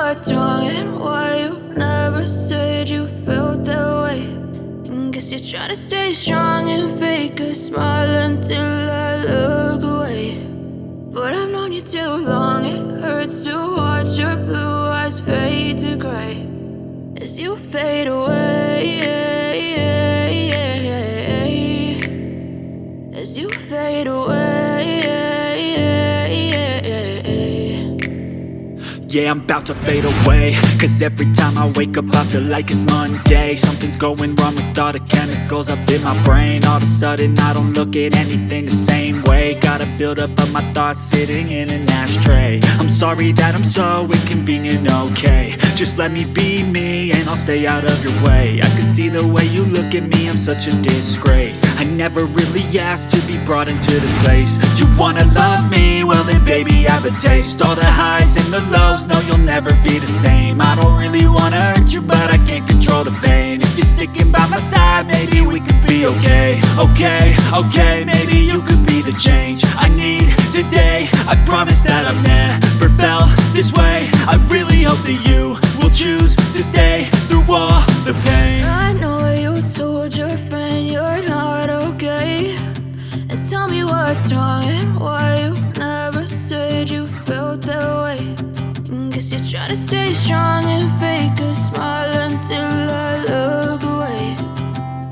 what's wrong and why you never said you felt that way. And guess you're trying to stay strong and fake a smile until I look away. But I've known you too long, it hurts to watch your blue eyes fade to gray as you fade away, as you fade away. Yeah, I'm about to fade away, cause every time I wake up I feel like it's Monday. Something's going wrong with all the chemicals up in my brain. All of a sudden I don't look at anything the same way. Gotta build up of my thoughts sitting in an ashtray. I'm sorry that I'm so inconvenient, okay. Just let me be me and I'll stay out of your way. I can see the way you look at me, I'm such a disgrace. I never really asked to be brought into this place. You wanna love me? Well then baby have a taste. All the highs and the lows, no you'll never be the same. I don't really wanna hurt you but I can't control the pain. If you're sticking by my side maybe we could be okay. Okay, maybe you could be the change I need today. I promise that I've never felt this way. I really hope that you will choose to stay through all the pain. I know you told your friend you're not okay, and tell me what's wrong and why you never said you felt that way. And guess you're trying to stay strong and fake a smile until I look away.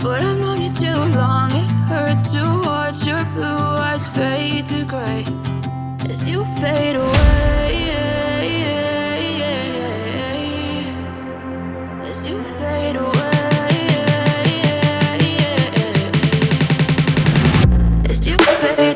But I've known you too long, it hurts to watch your blue eyes fade to gray as you fade away, as you fade away, as you fade away.